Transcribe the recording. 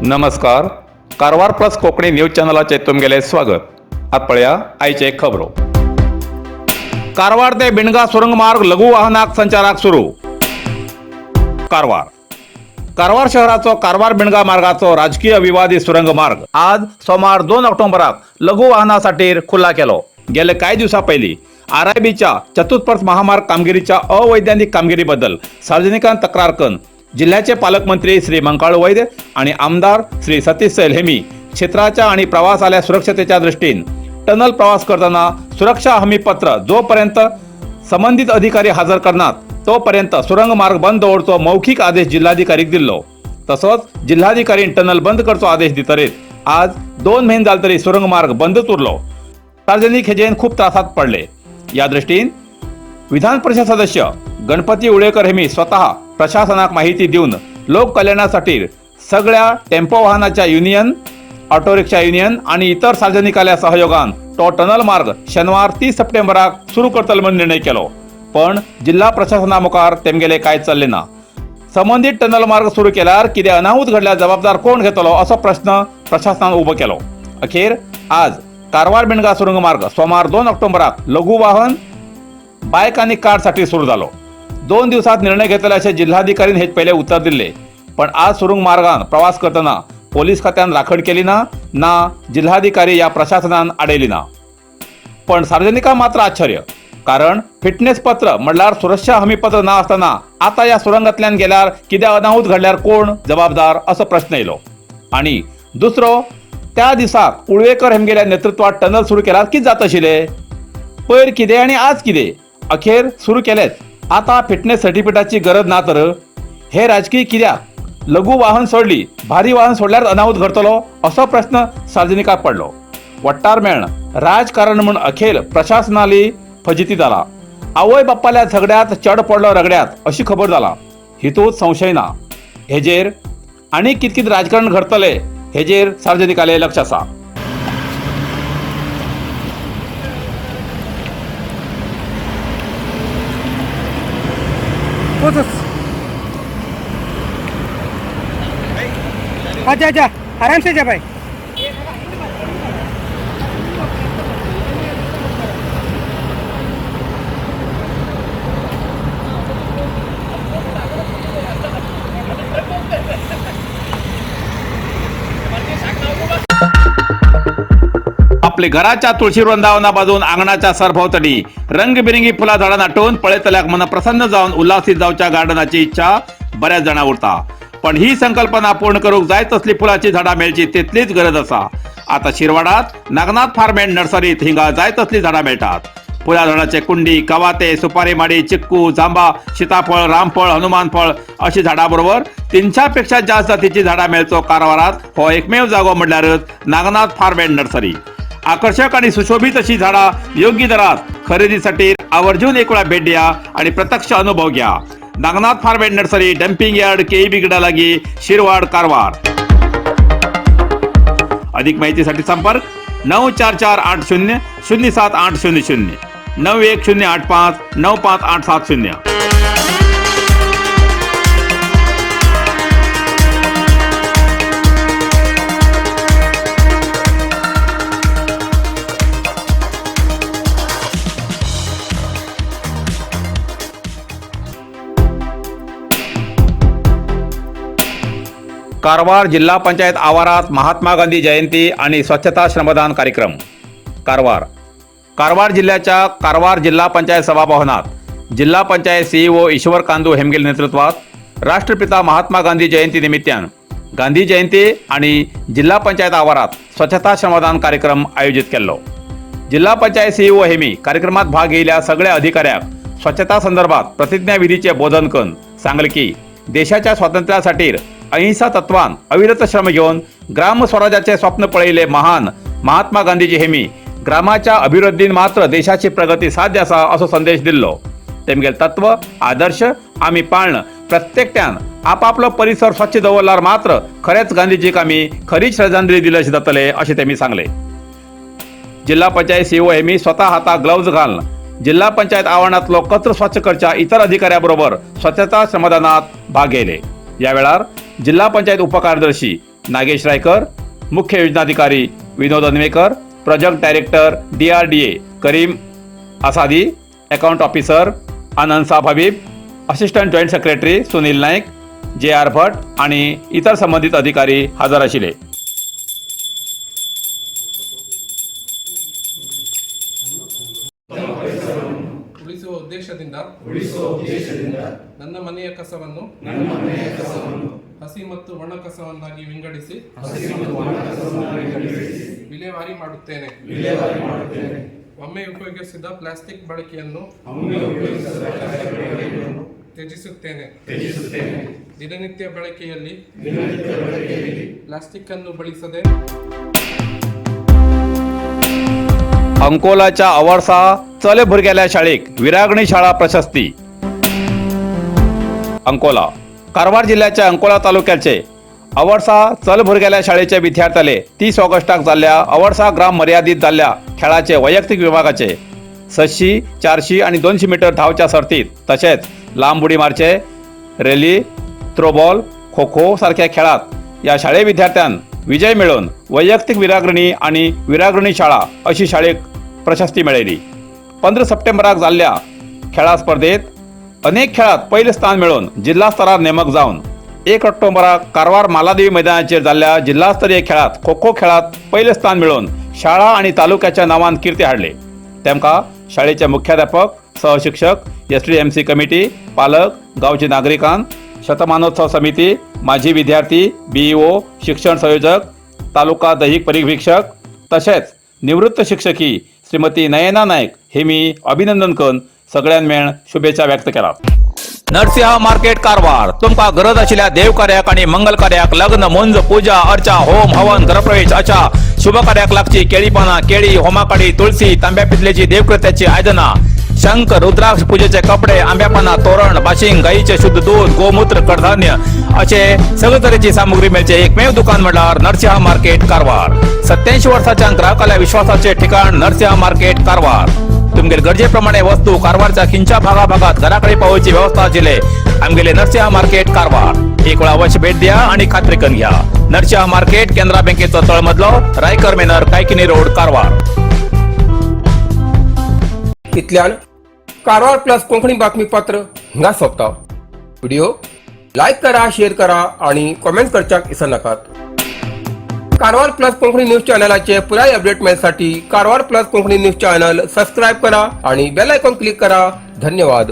नमस्कार. Karwar plus Konkani news चॅनलाचे तुमगेले स्वागत. आज पळया आयचे खबरो. कारवार ते बिणगा सुरंग मार्ग लघु वाहनाक संचाराक सुरू. कारवार शहराचो कारवार बिणगा मार्गाचो राजकीय विवादी सुरंग मार्ग आज सोमार 2 ऑक्टोबराक लघु वाहनासाठी खुला केलो. गेले काही दिवसा पयलीं आरआयबीच्या चतुष्पर्थ महामार्ग कामगिरीच्या अवैधानिक कामगिरीबद्दल सार्वजनिकांत तक्रार करून जिल्ह्याचे पालकमंत्री श्री मंकाळू वैद्य आणि आमदार श्री सतीश सैल हेमी क्षेत्राच्या आणि प्रवासाल्या सुरक्षतेच्या दृष्टीन टनल प्रवास करताना सुरक्षा हमी पत्र जोपर्यंत संबंधित अधिकारी हजर करणार तोपर्यंत सुरंग मार्ग बंद दवरचो मौखिक आदेश जिल्हाधिकारीक दिल्लो. तसोच जिल्हाधिकारी टनल बंद करचो आदेश दितरीत आज 2 महिने जाले तरी सुरंग मार्ग बंदच उरलो. सार्वजनिक हेजेन खूप त्रासात पडले. या दृष्टीन विधान परिषद सदस्य गणपती उळेकर हेमी स्वतः प्रशासनाक माहिती देऊन लोक कल्याणासाठी सगळ्या टेम्पो वाहनाच्या युनियन, ऑटो रिक्षा युनियन आणि इतर सार्वजनिकाल्या सहयोगान तो टनल मार्ग शनिवार 30 सप्टेंबराक सुरू करतलो म्हणून निर्णय केलो. पण जिल्हा प्रशासना मुखार तेमगेले कांयच चल्ले ना. संबंधित टनल मार्ग सुरू केल्यार कितें अनाहूत घडल्यार जबाबदार कोण घेतलो असो प्रश्न प्रशासनान उबो केलो. अखेर आज कारवार बिणगा सुरंग मार्ग सोमार 2 ऑक्टोबराक लघु वाहन, बायक आणि कारसाठी सुरू झालो. 2 दिवसात निर्णय घेतले असे जिल्हाधिकारीने हे पहिले उत्तर दिले. पण आज सुरंग मार्गान प्रवास करताना पोलीस खात्यान राखण केली ना जिल्हाधिकारी या प्रशासनान आडयली ना. पण सार्वजनिकांक मात्र आश्चर्य, कारण फिटनेस पत्र म्हणल्यार सुरक्षा हमी पत्र ना असताना आता या सुरंगातल्यान गेल्यार कितें अनाहूत घडल्यार कोण जबाबदार असो प्रश्न येयलो. आणि दुसरो, त्या दिसाक उळवेकर हेमगेल्या नेतृत्वात टनल सुरू केल्यार कितें जाता आशिल्लें? पयर कितें आणि आज कितें? अखेर सुरू केलेच. आता फिटनेस सर्टिफिकेटाची गरज ना तर हे राजकीय कित्याक? लघु वाहन सोडली, भारी वाहन सोडल्यार अनाहूत घडतलो असो प्रश्न सार्वजनिकाक पडलो. वट्टार मेळन राजकारण म्हूण अखेर प्रशासनाली फजिती जाला. आवय बाप्पाल्या झगड्यात चड पडलो रगड्यात अशी खबर जाला. हितूंत संशय ना. हेजेर आनी कितकित राजकारण घडतले हेजेर सार्वजनिकाले लक्ष आसा. आजा आजा आराम से जा भाई. आपले घराच्या तुळशी वृंदावना बाजून आंगणाच्या सरभोवतणी रंगबिरंगी फुला झाडां नाटून पळयतल्याक मन प्रसन्न जावन उल्हासीत जावच्या गार्डनाची इच्छा बऱ्याच जाणां उरता. पण ही संकल्पना पूर्ण करूंक जाय तसली फुलाची झाडां मेळची तितलीच गरज आसा. आता शिरवाडात नागनाथ फार्म अँड नर्सरीत हिंगा जाय तसली झाडां मेळटात. फुला झाडाचे कुंडी, कवाते, सुपारी माडी, चिक्कू, जांबा, सीताफळ, रामफळ, हनुमान फळ अशी झाडां बरोबर 300 पेक्षा जास्त जातीची झाडां मेळचो कारवारात हो एकमेव जागो म्हणल्यारच नागनाथ फार्म अँड नर्सरी. आकर्षक आणि सुशोभित अशी झाडां योग्य दरात खरेदीसाठी आवर्जून एक वेळा भेट द्या आणि प्रत्यक्ष अनुभव घ्या. Nagnath farm and nursery, dumping yard, KEB गडा लागी, शिरवाड, कारवार. अधिक माहितीसाठी संपर्क 94480 07800 91085 95870. कारवार जिल्हा पंचायत आवारात महात्मा गांधी जयंती आणि स्वच्छता श्रमदान कार्यक्रम. कारवार जिल्ह्याच्या कारवार जिल्हा पंचायत सभाभवनात जिल्हा पंचायत सीईओ ईश्वर कांदू हेमगेल नेतृत्वात राष्ट्रपिता महात्मा गांधी जयंती निमित्तान गांधी जयंती आणि जिल्हा पंचायत आवारात स्वच्छता श्रमदान कार्यक्रम आयोजित केलो. जिल्हा पंचायत सीईओ हेमी कार्यक्रमात भाग घेयल्या सगळ्या अधिकाऱ्यांक स्वच्छता संदर्भात प्रतिज्ञाविधीचे बोधन करून सांगले की देशाच्या स्वातंत्र्यासाठी अहिंसा तत्वान अविरत श्रम घेऊन ग्राम स्वराज्याचे स्वप्न पळयले महान महात्मा गांधीजी हेमी ग्रामाच्या अभिवृद्धीन मात्र देशाची प्रगती साध्य आसा असो संदेश दिल्लो. तेमगेल तत्व आदर्श आमी पाळण प्रत्येकट्यान आपापलो परिसर स्वच्छ दवरल्यार मात्र खरेच गांधीजीक आमी खरीच श्रद्धांजली दिली अशें जातले अशें तेमी सांगले. जिल्हा पंचायत सीईओ हेमी स्वतः हाताक ग्लव्ज घालून जिल्हा पंचायत आवारांतलो कचरो स्वच्छ करच्या इतर अधिकाऱ्यांबरोबर स्वच्छता श्रमदानात भाग घेतले. या वेळार जिल्हा पंचायत उपकार्यदर्शी नागेश रायकर, मुख्य योजनाधिकारी Vinod Anvekar, project director DRDA Karim Asadi, account officer Anand Sab Habib, assistant joint secretary Sunil Naik, JR Bhat आणि इतर संबंधित अधिकारी हजर आशिले. ಉಳಿಸುವ ಉದ್ದೇಶದಿಂದ ನನ್ನ ಮನೆಯ ಕಸವನ್ನು ಹಸಿ ಮತ್ತು ಒಣ ಕಸವನ್ನಾಗಿ ವಿಂಗಡಿಸಿ ವಿಲೇವಾರಿ ಮಾಡುತ್ತೇನೆ. ಒಮ್ಮೆ ಉಪಯೋಗಿಸಿದ ಪ್ಲಾಸ್ಟಿಕ್ ಬಳಕೆಯನ್ನು ತ್ಯಜಿಸುತ್ತೇನೆ. ದಿನನಿತ್ಯ ಬಳಕೆಯಲ್ಲಿ ಪ್ಲಾಸ್ಟಿಕ್ ಅನ್ನು ಬಳಸದೆ अंकोलाच्या आवडसा चल भुरग्याल्या शाळेक विरागणी शाळा प्रशस्ती. अंकोला कारवार जिल्ह्याच्या अंकोला तालुक्याचे आवडसा चल भुरग्याल्या शाळेच्या विद्यार्थ्याले 30 ऑगस्टाक जाल्ल्या आवडसा ग्राम मर्यादित जाल्ल्या खेळाचे वैयक्तिक विभागाचे 600, 400 आणि 200 मीटर धावच्या सर्तीत तसेच लांब उडी मारचे, रॅली, थ्रोबॉल, खो खो सारख्या खेळात या शाळे विद्यार्थ्यांन विजय मिळवून वैयक्तिक विरागणी आणि विरागणी शाळा अशी शाळेक प्रशस्ती मिळयली. 15 सप्टेंबराक जाल्ल्या खेळा स्पर्धेत अनेक खेळात पहिले स्थान मिळवून जिल्हा स्तरार नेमक जावन 1 ऑक्टोबराक कारवार मालादेवी मैदानाचेर जाल्ल्या जिल्हास्तरीय खेळात खो खो खेळात पहिले स्थान मिळवून शाळा आणि तालुक्याच्या नावान कीर्ती हाडले. तेमकां शाळेचे मुख्याध्यापक, सहशिक्षक, SDMC कमिटी, पालक, गावचे नागरिकांन, शतमानोत्सव समिती, माजी विद्यार्थी, BEO, शिक्षण संयोजक, तालुका दैहिक परिवीक्षक तसेच निवृत्त शिक्षकी श्रीमती नयना नायक हेमी अभिनंदन करून सगळ्यांक मेळून शुभेच्छा व्यक्त केला. नरसिंह मार्केट कारवार तुमका गरज आशिल्ल्या देव कार्याक आणि मंगल कार्याक, लग्न, मुंज, पूजा, अर्चा, होम, हवन, गृहप्रवेश अशा शुभ कार्याक लागची केळी पाना, केळी, होमाकाडी, तुळशी, तांब्या पितलेची देवकृत्याची आयदना, शंख, रुद्राक्ष पूजेचे कपडे, आंब्यापाना, तोरण, बाशिंग, गाईचे शुद्ध दूध, गोमूत्र, कडधान्य असे सगळे तरेची सामुग्री मेळचे एकमेव दुकान म्हणल्यार नरसिंह मार्केट कारवार. 87 वर्सांच्या ग्राहकाला विश्वासाचे ठिकाण नरसिंह मार्केट कारवार. तुमगेर गरजेप्रमाणे वस्तू कारवारच्या खिंच्या भागाभागात घराकडे पावोवची व्यवस्था आशिल्ले आमगेले नरसिंह मार्केट कारवार. एक वेळ अवश्य भेट द्या आणि खात्री करून घ्या. नरसिंह मार्केट केंद्रा बँकेचो तळमजलो, रायकर मेनर, कायकिनी रोड, कारवार. इतल्यान कारवार प्लस कोंकणी बातमीपत्र हिंगा सोंपता. व्हिडिओ लाईक करा, शेअर करा आणि कमेंट करच्याक विसरू नकात. कारवार प्लस कोंकणी न्यूज चॅनलाचे पुराय अपडेट मिळण्यासाठी Karwar plus Konkani news channel subscribe करा आणि बेल आयकॉन क्लिक करा. धन्यवाद.